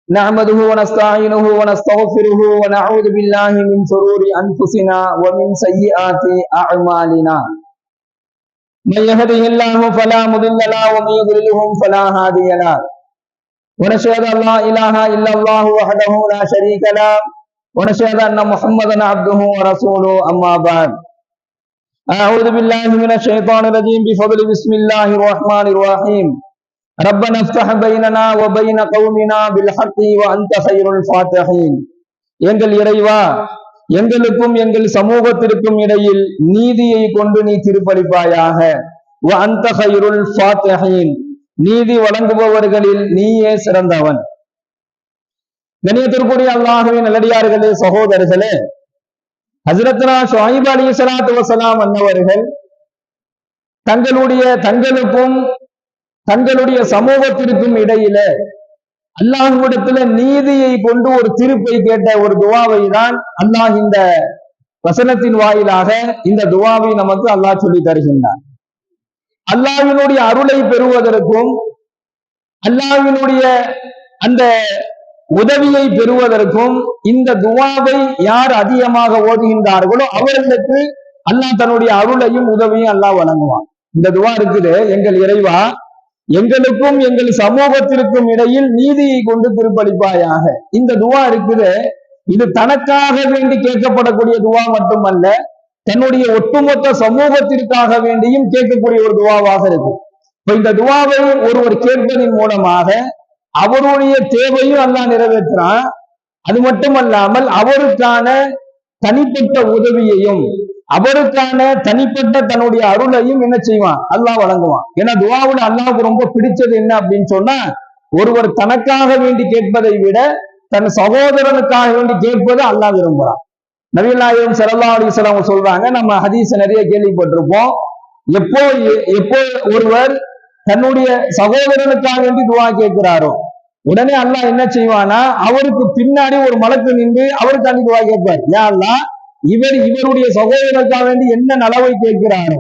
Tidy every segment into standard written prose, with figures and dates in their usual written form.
نحمده ونستعينه ونستغفره ونعوذ بالله من شرور أنفسنا ومن سيئات أعمالنا من يهده الله فلا مضل له ومن يضلله فلا هادي له ونشهد أن لا إله إلا الله وحده لا شريك له ونشهد أن محمدا عبده ورسوله أما بعد أعوذ بالله من الشيطان الرجيم بفضل بسم الله الرحمن الرحيم ربنا افتح بيننا وبين قومنا بالحق وأنت خير الفاتحين எங்கள் இறைவா எங்களுக்கும் எங்கள் சமூகத்திற்கும் இடையில் நீதியை கொண்டு நீ திருப்பளிப்பாயாக وأنت خير الفاتحين நீதி வழங்குபவர்களில் நீயே சிறந்தவன். கண்ணியத்திற்குரிய அல்லாஹ்வின் நல்லடியார்களே, சகோதரர்களே, ஹஜ்ரத்னா ஷுஐப் அலைஹிஸ்ஸலாத்து வஸலாம் அன்னவர்கள் தங்களுக்கும் தங்களுடைய சமூகத்திற்கும் இடையில அல்லாஹ்விடத்துல நீதியை கொண்டு ஒரு தீர்ப்பை கேட்ட ஒரு துவாவை தான் அல்லாஹ் இந்த வசனத்தின் வாயிலாக இந்த துவாவை நமக்கு அல்லாஹ் சொல்லி தருகின்றார். அல்லாஹ்வினுடைய அருளை பெறுவதற்கும் அல்லாஹ்வினுடைய அந்த உதவியை பெறுவதற்கும் இந்த துவாவை யார் அதிகமாக ஓதுகின்றார்களோ அவர்களுக்கு அல்லாஹ் தன்னுடைய அருளையும் உதவியும் அல்லாஹ் வழங்குவான். இந்த துவா இருக்குது, எங்கள் இறைவா எங்களுக்கும் எங்கள் சமூகத்திற்கும் இடையில் நீதியை கொண்டு திருப்பளிப்பாயாக. இந்த துவா இருக்குது, இது தனக்காக வேண்டி கேட்கப்படக்கூடிய துவா மட்டுமல்ல, தன்னுடைய ஒட்டுமொத்த சமூகத்திற்காக வேண்டியும் கேட்கக்கூடிய ஒரு துவாவாக இருக்கு. இப்ப இந்த துவாவை ஒருவர் கேட்பதன் மூலமாக அவருடைய தேவையும் அல்லாஹ் நிறைவேற்றான். அது மட்டுமல்லாமல் அவருக்கான தனிப்பட்ட உதவியையும் அவருக்கான தனிப்பட்ட தன்னுடைய அருளையும் என்ன செய்வான், அல்லாஹ் வழங்குவான். ஏன்னா துவாவுல அல்லாஹ்வுக்கு ரொம்ப பிடிச்சது என்ன அப்படின்னு சொன்னா, ஒருவர் தனக்காக வேண்டி கேட்பதை விட தன் சகோதரனுக்காக வேண்டி கேட்பது அல்லாஹ் விரும்புறான். நபிகள் நாயகம் ஸல்லல்லாஹு அலைஹி வஸல்லம் சொல்றாங்க, நம்ம ஹதீஸ் நிறைய கேள்விப்பட்டிருப்போம், எப்போ ஒருவர் தன்னுடைய சகோதரனுக்காக வேண்டி துவா கேட்கிறாரோ உடனே அல்லாஹ் என்ன செய்வானா, அவருக்கு பின்னாடி ஒரு மலக்கு நின்று அவருக்காண்டி துவா கேட்பார். யா அல்லாஹ், இவருடைய சகோதரனுக்காக வேண்டி என்ன நலவை கேட்கிறாரோ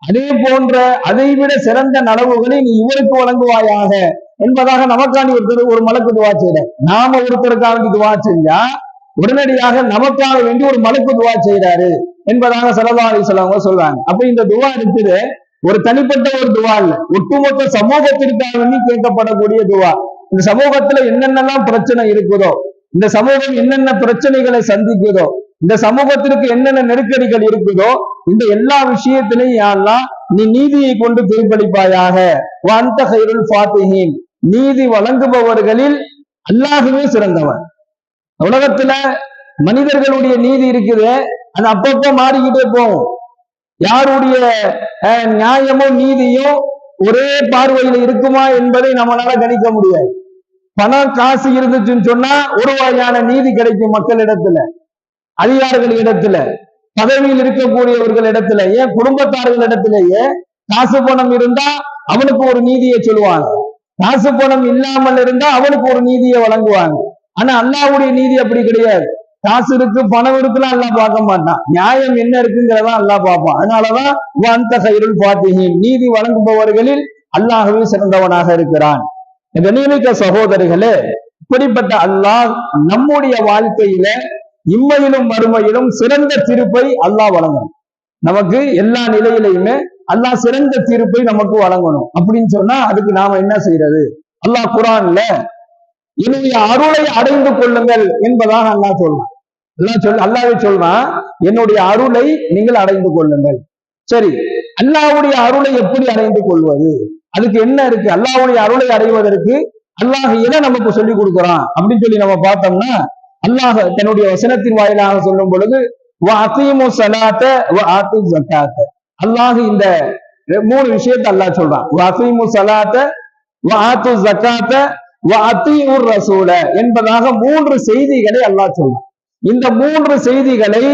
அதே போன்ற அதை விட சிறந்த நலவுகளை நீ இவருக்கு வழங்குவாயாக என்பதாக நமக்காண்டி ஒருத்தர் ஒரு மலக்கு துவா செய்யற. நாம ஒருத்தருக்காக வேண்டி துவா செஞ்சா உடனடியாக நமக்காக வேண்டி ஒரு மலக்கு துவா செய்யறாரு என்பதாக ஸல்லல்லாஹு அலைஹி வஸல்லம் சொல்றாங்க. அப்ப இந்த துவா இருக்குது ஒரு தனிப்பட்ட ஒரு துவா இல்ல, ஒட்டுமொத்த சமூகத்திற்காக வேண்டி கேட்கப்படக்கூடிய துவா. இந்த சமூகத்துல என்னென்னலாம் பிரச்சனை இருக்குதோ, இந்த சமூகம் என்னென்ன பிரச்சனைகளை சந்திக்குதோ, இந்த சமூகத்திற்கு என்னென்ன நெருக்கடிகள் இருக்குதோ, இந்த எல்லா விஷயத்திலையும் யா அல்லாஹ் நீ நீதியை கொண்டு தீர்ப்பளிப்பாயாக. வஅன்த கைருல் ஃபாத்திஹீன், நீதி வழங்குபவர்களில் அல்லாஹ்வே சிறந்தவன். உலகத்துல மனிதர்களுடைய நீதி இருக்குது, அது அப்பப்போ மாறிக்கிட்டே போகும். யாருடைய நியாயமோ நீதியோ ஒரே பார்வையில இருக்குமா என்பதை நம்மளால கணிக்க முடியாது. பணம் காசு இருந்துச்சுன்னு சொன்னா ஒரு வகையான நீதி கிடைக்கும் மக்களிடத்துல, அதிகாரிகளிடத்துல, பதவியில் இருக்கக்கூடியவர்கள் இடத்துல, ஏன் குடும்பத்தார்கள் இடத்திலேயே காசு பணம் இருந்தா அவனுக்கு ஒரு நீதியை சொல்லுவாங்க, காசு பணம் இல்லாமல் இருந்தா அவனுக்கு ஒரு நீதியை வழங்குவாங்க. ஆனா அல்லாஹ்வுடைய நீதி அப்படி கிடையாது. காசு இருக்கு பணம் இருக்குன்னு அல்லாஹ் பார்க்க மாட்டான், நியாயம் என்ன இருக்குங்கிறதா அல்லாஹ் பார்ப்பான். அதனாலதான் வஅன்த கைருல் ஃபாத்திஹீன், நீதி வழங்குபவர்களில் அல்லாஹ்வே சிறந்தவனாக இருக்கிறான். கண்ணியமிக்க சகோதரிகளே, இப்படிப்பட்ட அல்லாஹ் நம்முடைய வாழ்க்கையில இம்மையிலும் மறுமையிலும் சிறந்த தீர்ப்பை அல்லாஹ் வழங்கணும். நமக்கு எல்லா நிலையிலையுமே அல்லாஹ் சிறந்த தீர்ப்பை நமக்கு வழங்கணும். அப்படின்னு சொன்னா அதுக்கு நாம என்ன செய்யறது? அல்லாஹ் குர்ஆன்ல என்னுடைய அருளை அடைந்து கொள்ளுங்கள் என்பதாக அல்லாஹ் சொல்றான். அல்லாஹ்வே சொல்றான், என்னுடைய அருளை நீங்கள் அடைந்து கொள்ளுங்கள். சரி, அல்லாஹ்வுடைய அருளை எப்படி அடைந்து கொள்வது? அதுக்கு என்ன இருக்கு? அல்லாஹ்வுடைய அருளை அடைவதற்கு அல்லாஹ் எதை நமக்கு சொல்லி கொடுக்குறான் அப்படின்னு சொல்லி நம்ம பார்த்தோம்னா, அல்லாஹ் தன்னுடைய வசனத்தின் வாயிலாக சொல்லும் பொழுது வஅகீமு ஸலாத்த வஆத்து ஸகாத்த, அல்லாஹ் இந்த மூணு விஷயத்தை அல்லாஹ் சொல்றான். வஅகீமு ஸலாத்த வஆத்து ஸகாத்த வஅதீஉர் ரசூல என்பதாக மூன்று செய்திகளை அல்லாஹ் சொல்றான். இந்த மூன்று செய்திகளை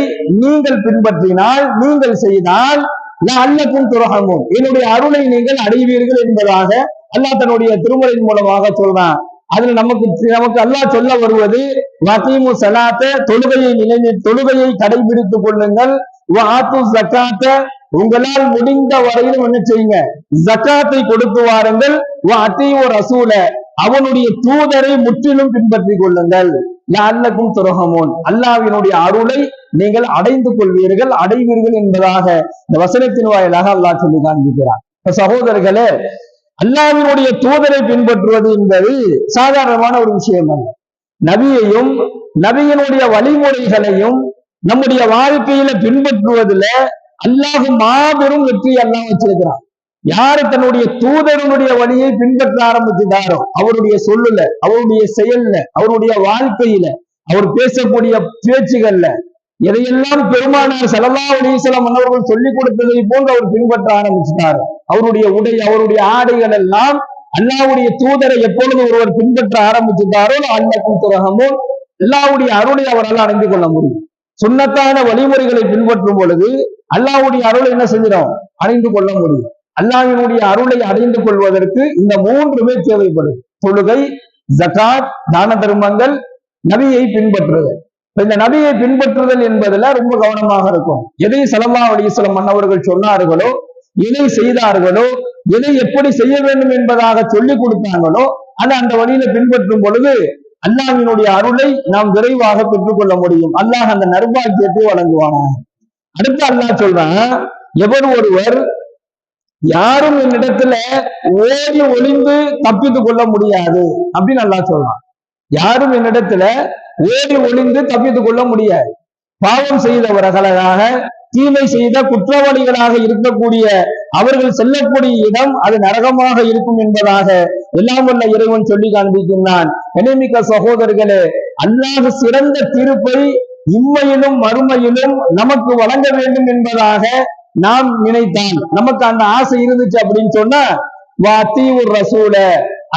நீங்கள் பின்பற்றினால், நீங்கள் செய்தால் லஅல்லகும் துர்ஹமூன், என்னுடைய அருளை நீங்கள் அடைவீர்கள் என்பதாக அல்லாஹ் தன்னுடைய திருமறையின் மூலமாக சொல்றான். அதுல நமக்கு அல்லாஹ் சொல்ல வருவது வஅகீமு ஸலாத்த, தொழுகையை கடைபிடித்துக் கொள்ளுங்கள், வஆத்து ஸகாத்த, உங்களால் முடிந்த வரையிலும் என்ன செய்யுங்க, ஜக்காத்தை கொடுத்து வாருங்கள், வஅதீஉர் ரசூல, அவனுடைய தூதரை முற்றிலும் பின்பற்றிக் கொள்ளுங்கள். லஅல்லக்கும் துர்ஹமூன், அல்லாஹ்வினுடைய அருளை நீங்கள் அடைந்து கொள்வீர்கள், அடைவீர்கள் என்பதாக இந்த வசனத்தின் வாயிலாக அல்லாஹ் சொல்லி காண்பிக்கிறார். சகோதரர்களே, அல்லாஹ்வினுடைய தூதரை பின்பற்றுவது என்பது சாதாரணமான ஒரு விஷயம் அல்ல. நபியையும் நபியினுடைய வழிமுறைகளையும் நம்முடைய வாழ்க்கையில பின்பற்றுவதில் அல்லாஹ் மாபெரும் வெற்றி அல்லாஹ் வச்சிருக்கிறான். யாரு தன்னுடைய தூதரனுடைய வழியை பின்பற்ற ஆரம்பிச்சுட்டாரோ, அவருடைய சொல்லுல, அவருடைய செயல்ல, அவருடைய வாழ்க்கையில, அவர் பேசக்கூடிய பேச்சுகள்ல எதையெல்லாம் பெருமானார் ஸல்லல்லாஹு அலைஹி வஸல்லம் அவர்கள் சொல்லிக் கொடுத்ததை போன்று அவர் பின்பற்ற ஆரம்பிச்சுட்டாரோ, அவருடைய உடை, அவருடைய ஆடைகள் எல்லாம் அல்லாஹ்வுடைய தூதரை எப்பொழுது ஒருவர் பின்பற்ற ஆரம்பிச்சுட்டாரோ அல்லக்கும் துர்ஹமூன், அல்லாஹ்வுடைய அருளை அவரால் அடைந்து கொள்ள முடியும். சுன்னத்தான வழிமுறைகளை பின்பற்றும் பொழுது அல்லாஹ்வுடைய அருளை என்ன செஞ்சிடும்? அடைந்து கொள்ள முடியும். அல்லாஹ்வினுடைய அருளை அடைந்து கொள்வதற்கு இந்த மூன்றுமே தேவைப்படும்: தொழுகை, ஜகாத், தான தர்மங்கள், நபியை பின்பற்றுதல். இந்த நபியை பின்பற்றுதல் என்பதுல ரொம்ப கவனமாக இருக்கும். எதை ஸல்லல்லாஹு அலைஹி வஸல்லம் அவர்கள் சொன்னார்களோ, எதை செய்தார்களோ, எதை எப்படி செய்ய வேண்டும் என்பதாக சொல்லிக் கொடுத்தாங்களோ, அதை அந்த வழியில பின்பற்றும் பொழுது அல்லாஹ்வினுடைய அருளை நாம் விரைவாக பெற்றுக்கொள்ள முடியும். அல்லாஹ் அந்த நற்பாக்கியத்தை வழங்குவானா. அடுத்து அல்லாஹ் சொல்றான், எவர் ஒருவர் யாரும் என்னிடத்துல ஓடி ஒளிந்து தப்பித்துக் கொள்ள முடியாது அப்படின்னு அல்லாஹ் சொல்றான். யாரும் என்னிடத்துல ஓடி ஒளிந்து தப்பித்துக் கொள்ள முடியாது. பாவம் செய்தவர்களாக, தீமை செய்த குற்றவாளிகளாக இருக்கக்கூடிய அவர்கள் செல்லக்கூடிய இடம் அது நரகமாக இருக்கும் என்பதாக எல்லாம் வல்ல இறைவன் சொல்லி காண்பிக்கின்றான். இணைமிக்க சகோதரர்களே, அல்லாஹ் சிறந்த தீர்ப்பை இம்மையிலும் மறுமையிலும் நமக்கு வழங்க வேண்டும் என்பதாக நாம் நினைத்தான், நமக்கு அந்த ஆசை இருந்துச்சு அப்படின்னு சொன்னா, வாத்தீஉர் ரசூல,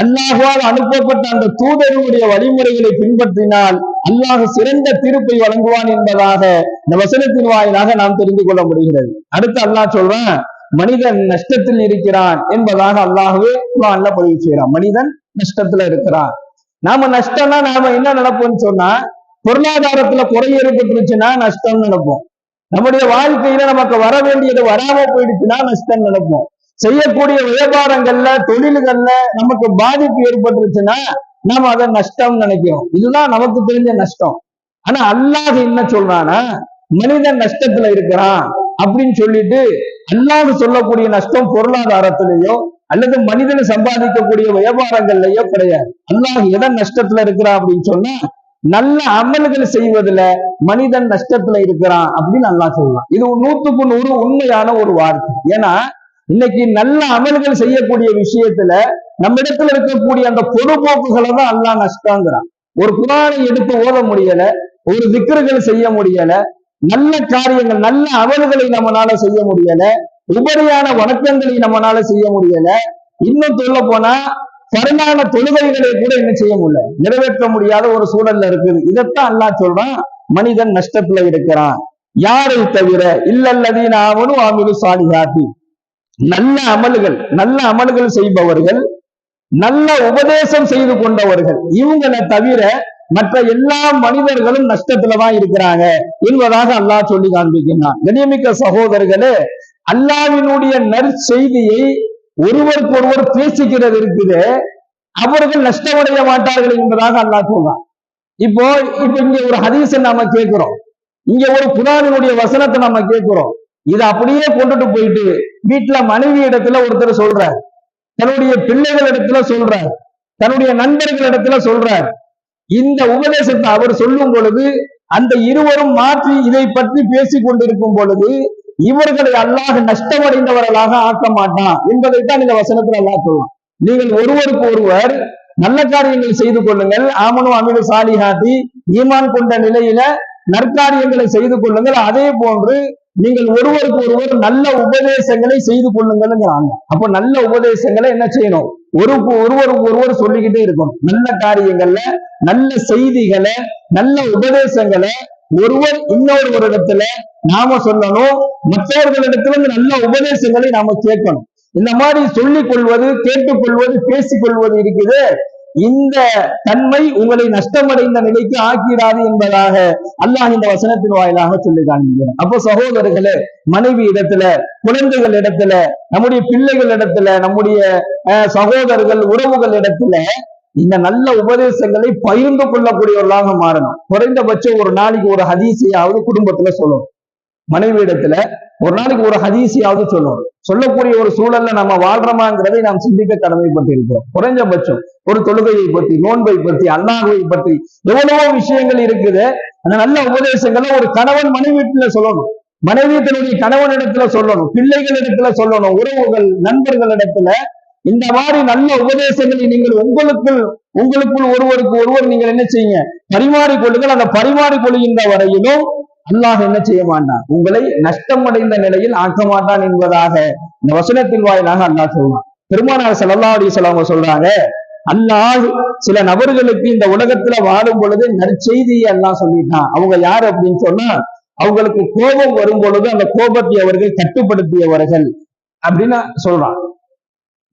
அல்லாஹ்வால் அனுப்பப்பட்ட அந்த தூதருடைய வழிமுறைகளை பின்பற்றினால் அல்லாஹ் சிறந்த தீர்ப்பை வழங்குவான் என்பதாக இந்த வசனத்தின் வாயிலாக நாம் தெரிந்து கொள்ள முடிகிறது. அடுத்து அல்லாஹ் சொல்றான், மனிதன் நஷ்டத்தில் இருக்கிறான் என்பதாக அல்லாஹ்வே குர்ஆன்ல பதிவு செய்யறான். மனிதன் நஷ்டத்துல இருக்கிறான். நாம நஷ்டம்னா நாம என்ன நினைப்போம்னு சொன்னா, பொருளாதாரத்துல குறை ஏற்பட்டுருச்சுன்னா நஷ்டம் நினைப்போம். நம்முடைய வாழ்க்கையில நமக்கு வர வேண்டியது வராம போயிடுச்சுன்னா நஷ்டம் நினைப்போம். செய்யக்கூடிய வியாபாரங்கள்ல, தொழில்கள்ல நமக்கு பாதிப்பு ஏற்பட்டுருச்சுன்னா நாம அதை நஷ்டம் நினைக்கிறோம். இதுதான் நமக்கு தெரிஞ்ச நஷ்டம். ஆனா அல்லாஹ் என்ன சொல்றானா, மனிதன் நஷ்டத்துல இருக்கிறான் அப்படின்னு சொல்லிட்டு அல்லாஹ் சொல்லக்கூடிய நஷ்டம் பொருளாதாரத்திலேயோ அல்லது மனிதன் சம்பாதிக்கக்கூடிய வியாபாரங்கள்லயோ கிடையாது. அல்லாஹ் எதன் நஷ்டத்துல இருக்கிறான் அப்படின்னு சொன்னா, நல்ல அமல்கள் செய்வதுல மனிதன் நஷ்டத்துல இருக்கிறான் அப்படின்னு அல்லாஹ் சொல்லலாம். இது 100க்கு 100 உண்மையான ஒரு வார்த்தை. ஏன்னா இன்னைக்கு நல்ல அமல்கள் செய்யக்கூடிய விஷயத்துல நம்ம இடத்துல இருக்கக்கூடிய அந்த பொதுப்போக்குகளை தான் அல்லாஹ் நஷ்டங்கிறான். ஒரு குர்ஆனை எடுத்து ஓத முடியல, ஒரு திக்ருகள் செய்ய முடியல, நல்ல காரியங்கள், நல்ல அமல்களை நம்மளால செய்ய முடியல, உபரியான வணக்கங்களை நம்மளால செய்ய முடியல, இன்னும் சொல்ல போனா பரலான தொழுகைகளை கூட என்ன செய்ய முடியல, நிறைவேற்ற முடியாத ஒரு சூழல்ல இருக்குது. இதைத்தான் அல்லாஹ் சொல்றான், மனிதன் நஷ்டத்துல இருக்கிறான். யாரை தவிர இல்லல்லதீன ஆமனு வஅமிலு ஸாலிஹாத்தி, நல்ல அமல்கள் செய்பவர்கள், நல்ல உபதேசம் செய்து கொண்டவர்கள், இவங்களை தவிர மற்ற எல்லா மனிதர்களும் நஷ்டத்துலதான் இருக்கிறாங்க என்பதாக அல்லாஹ் சொல்லி காண்பிக்கின்றான். கண்ணியமிக்க சகோதரர்களே, அல்லாஹ்வினுடைய நற்செய்தியை ஒருவருக்கு ஒருவர் பேசிக்கிறது இருக்குது, அவர்கள் நஷ்டமடைய மாட்டார்கள் என்பதாக அல்லாஹ் சொல்றான். இப்போ இங்க ஒரு ஹதீஸை நாம கேட்கிறோம், இங்க ஒரு குர்ஆனினுடைய வசனத்தை நாம கேட்கிறோம். இதை அப்படியே கொண்டுட்டு போயிட்டு வீட்டுல மனைவி இடத்துல ஒருத்தர் சொல்றார், தன்னுடைய பிள்ளைகள் இடத்துல சொல்றார், தன்னுடைய நண்பர்கள் இடத்துல சொல்றார். இந்த உபதேசத்தை அவர் சொல்லும் பொழுது அந்த இருவரும் மாற்றி இதை பற்றி பேசிக் கொண்டிருக்கும் பொழுது இவர்களை அல்லாஹ் நஷ்டமடைந்தவர்களாக ஆக்க மாட்டான் என்பதைத்தான் இந்த வசனத்தில் அல்லாஹ் சொல்லலாம். நீங்கள் ஒருவருக்கு ஒருவர் நல்ல காரியங்களை செய்து கொள்ளுங்கள், ஆமனு அமிலு சாலிஹாத்தி, ஈமான் கொண்ட நிலையில நற்காரியங்களை செய்து கொள்ளுங்கள், அதே போன்று நீங்கள் ஒருவருக்கு ஒருவர் நல்ல உபதேசங்களை செய்து கொள்ளுங்கள்ங்கிறாங்க. அப்போ நல்ல உபதேசங்களை என்ன செய்யணும், ஒருவருக்கு ஒருவர் சொல்லிக்கிட்டே இருக்கணும். நல்ல காரியங்கள்ல, நல்ல செய்திகளை, நல்ல உபதேசங்களை ஒருவர் இன்னொரு இடத்துல நாம சொல்லணும், மற்றவர்களிடத்துல நல்ல உபதேசங்களை நாம கேட்கணும். இந்த மாதிரி சொல்லிக் கொள்வது, கேட்டுக்கொள்வது, பேசிக்கொள்வது இருக்குது, இந்த தன்மை உங்களை நஷ்டமடைந்த நிலைக்கு ஆக்கிடாது என்பதாக அல்லாஹ் இந்த வசனத்தின் வாயிலாக சொல்லி காண்பிக்கிறார். அப்போ சகோதரர்களே, மனைவி இடத்துல, குழந்தைகள் இடத்துல, நம்முடைய பிள்ளைகள் இடத்துல, நம்முடைய சகோதரர்கள், உறவுகள் இடத்துல இந்த நல்ல உபதேசங்களை பகிர்ந்து கொள்ளக்கூடியவர்களாக மாறணும். குறைந்தபட்சம் ஒரு நாளைக்கு ஒரு ஹதீஸையாவது குடும்பத்துல சொல்லணும். மனைவியிடத்துல ஒரு நாளைக்கு ஒரு ஹதீஸையாவது சொல்லணும். சொல்லக்கூடிய ஒரு சூழல்ல நம்ம வாழ்றோமாங்கிறதை நாம் சிந்திக்க கடமைப்பட்டு இருக்கிறோம். குறைஞ்சபட்சம் ஒரு தொழுகையை பற்றி, நோன்பை பற்றி, அல்லாஹ்வை பற்றி எவ்வளவோ விஷயங்கள் இருக்குது. அந்த நல்ல உபதேசங்களை ஒரு கணவன் மனைவியிடத்துல சொல்லணும், மனைவி தன்னுடைய கணவனிடத்துல சொல்லணும், பிள்ளைகளிடத்துல சொல்லணும், உறவுகள் நண்பர்களிடத்துல இந்த மாதிரி நல்ல உபதேசங்களை நீங்கள் உங்களுக்குள் ஒருவருக்கு ஒருவர் நீங்கள் என்ன செய்யுங்க, பரிமாறிக்கொள்ளுங்கள். அந்த பரிமாறிக்கொள்கின்ற வரையிலும் அல்லாஹ் என்ன செய்ய மாட்டான், உங்களை நஷ்டம் அடைந்த நிலையில் ஆக்க மாட்டான் என்பதாக இந்த வசனத்தின் வாயிலாக அல்லாஹ் சொல்றான். பெருமானார் ஸல்லல்லாஹு அலைஹி வஸல்லம் சொல்றாங்க, அல்லாஹ் சில நபர்களுக்கு இந்த உலகத்துல வாழும் பொழுது நற்செய்தியை அல்லாஹ் சொல்லிட்டான். அவங்க யாரு அப்படின்னு சொன்னா, அவங்களுக்கு கோபம் வரும் பொழுது அந்த கோபத்தை அவர்கள் கட்டுப்படுத்தியவர்கள் அப்படின்னு சொல்றான்.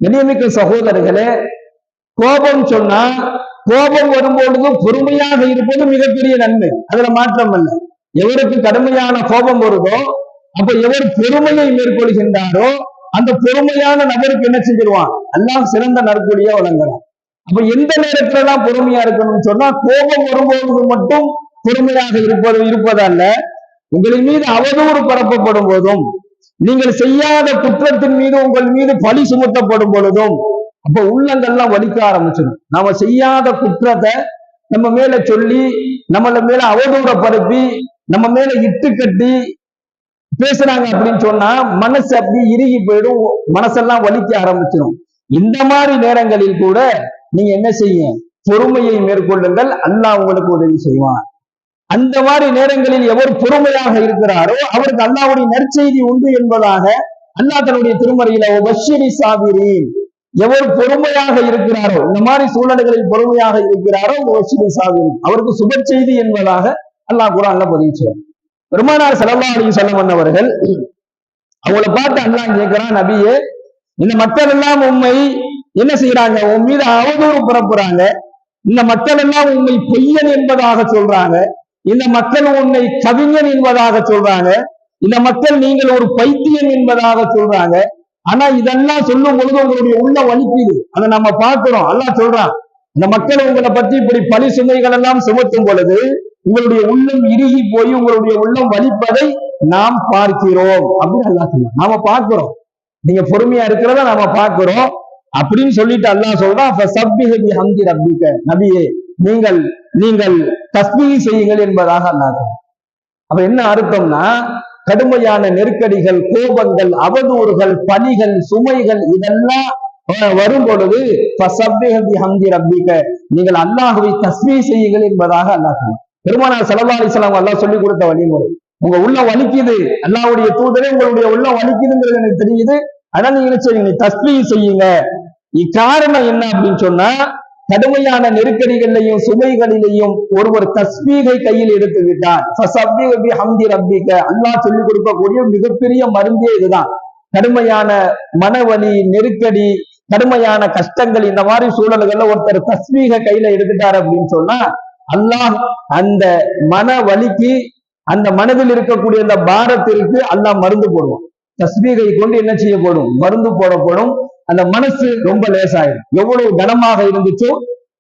கண்ணியமிக்க சகோதரர்களே, கோபம் சொன்னா கோபம் வரும்பொழுது பொறுமையாக இருப்பது மிகப்பெரிய நன்மை, அதுல மாற்றம் அல்ல. எவருக்கு கடுமையான கோபம் வருதோ, அப்ப எவர் பொறுமையை மேற்கொள்கின்றாரோ அந்த பொறுமையான நபருக்கு என்ன செஞ்சிருவான், அல்லாஹ் சிறந்த நற்கூலிய வழங்குறான். அப்ப எந்த நேரத்துல எல்லாம் பொறுமையா இருக்கணும்னு சொன்னா, கோபம் வரும்போது மட்டும் பொறுமையாக இருப்பதல்ல, உங்களின் மீது அவதூறு பரப்பப்படும் போதும், நீங்கள் செய்யாத குற்றத்தின் மீது உங்கள் மீது பழி சுமத்தப்படும் பொழுதும், அப்ப உள்ளங்கள்லாம் வலிக்க ஆரம்பிச்சிடும். நாம செய்யாத குற்றத்தை நம்ம மேல சொல்லி, நம்மள மேல அவதூற பரப்பி, நம்ம மேல இட்டு கட்டி பேசுறாங்க அப்படின்னு சொன்னா மனசு அப்படி இறுகி போயிடும், மனசெல்லாம் வலிக்க ஆரம்பிச்சிடும். இந்த மாதிரி நேரங்களில் கூட நீங்க என்ன செய்ய, பொறுமையை மேற்கொள்ளுங்கள், அல்லாஹ் உங்களுக்கு உதவி செய்வான். அந்த மாதிரி நேரங்களில் எவர் பொறுமையாக இருக்கிறாரோ அவருக்கு அல்லாஹ்வுடைய நற்செய்தி உண்டு என்பதாக அல்லாஹ் தன்னுடைய திருமறையில வஷிரி சாபிரீன், எவர் பொறுமையாக இருக்கிறாரோ, இந்த மாதிரி சூழ்நிலைகளில் பொறுமையாக இருக்கிறாரோ வஷிரி சாபிரீன், அவருக்கு சுப செய்தி என்பதாக அல்லாஹ் குர்ஆன்ல பதிவு செய்றார். பெருமானார் ஸல்லல்லாஹு அலைஹி வஸல்லம் அவர்கள் அவங்கள பார்த்து அல்லாஹ் கேட்கிறான், நபியே, இந்த மக்கள் எல்லாம் உண்மை என்ன செய்யறாங்க, உன் மீது அவதூறு பரப்புறாங்க, இந்த மக்கள் எல்லாம் உண்மை பொய்யன் என்பதாக சொல்றாங்க, இந்த மக்கள் உன்னை கவிஞன் என்பதாக சொல்றாங்க, இந்த மக்கள் நீங்கள் ஒரு பைத்தியம் என்பதாக சொல்றாங்க. ஆனா இதெல்லாம் சொல்லும் பொழுது உங்களுடைய உள்ள வலிக்குது, அதை நம்ம பார்க்கிறோம். அல்லாஹ் சொல்றான், இந்த மக்கள் உங்களை பற்றி இப்படி பழி சுமைகள் எல்லாம் சுமத்தும் பொழுது உங்களுடைய உள்ளம் இறுகி போய் உங்களுடைய உள்ளம் வலிப்பதை நாம் பார்க்கிறோம் அப்படின்னு அல்லாஹ் சொல்றான். நாம பார்க்கிறோம், நீங்க பொறுமையா இருக்கிறத நாம பார்க்கிறோம் அப்படின்னு சொல்லிட்டு அல்லாஹ் சொல்றான், ஃபஸப்பிஹ் பிஹம்தி ரப்பிக, நபியே நீங்கள் தஸ்பீஹ் செய்யுங்கள் என்பதாக அல்லாஹ் சொல்றான். அப்ப என்ன அர்த்தம்னா, கடுமையான நெருக்கடிகள், கோபங்கள், அவதூறுகள், பணிகள், சுமைகள் இதெல்லாம் வரும் பொழுது ஃபஸப்பிஹ் பிஹம்தி ரப்பிக, நீங்கள் அல்லாஹ்வை தஸ்பீஹ் செய்யுங்கள் என்பதாக அல்லாஹ் சொல்றான். பெருமானார் ஸல்லல்லாஹு அலைஹி வஸல்லம் அல்லாஹ் சொல்லி கொடுத்த வழிமுறை. உங்க உள்ள வலிக்குது, அல்லாஹ்வுடைய தூதரே உங்களுடைய உள்ள வலிக்குதுங்கிறது எனக்கு தெரியுது, அதனால நீங்க என்ன செய்யுங்க, தஸ்பீஹ் செய்யுங்க. இக்காரணம் என்ன அப்படின்னு சொன்னா, கடுமையான நெருக்கடிகளிலையும் சுமைகளிலையும் ஒருவர் தஸ்பீகை கையில் எடுத்து விட்டார், ஃபஸப்பிஹ் பிஹம்தி ரப்பிக, அல்லாஹ் சொல்லிக் கொடுக்கக்கூடிய மிகப்பெரிய மருந்தே இதுதான். கடுமையான மனவலி, நெருக்கடி, கடுமையான கஷ்டங்கள், இந்த மாதிரி சூழல்கள்ல ஒருத்தர் தஸ்பீகை கையில எடுத்துட்டார் அப்படின்னு சொன்னா, அல்லாஹ் அந்த மன வலிக்கு, அந்த மனதில் இருக்கக்கூடிய அந்த பாரத்திற்கு அல்லாஹ் மருந்து போடுவான். தஸ்பீகை கொண்டு என்ன செய்யப்படும், மருந்து போடப்படும். அந்த மனசு ரொம்ப லேசாயிடும். எவ்வளவு கனமாக இருந்துச்சோ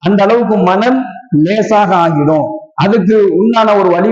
அந்த அளவுக்கு மனம் லேசாக ஆகிடும். அதுக்கு உண்டான ஒரு வழி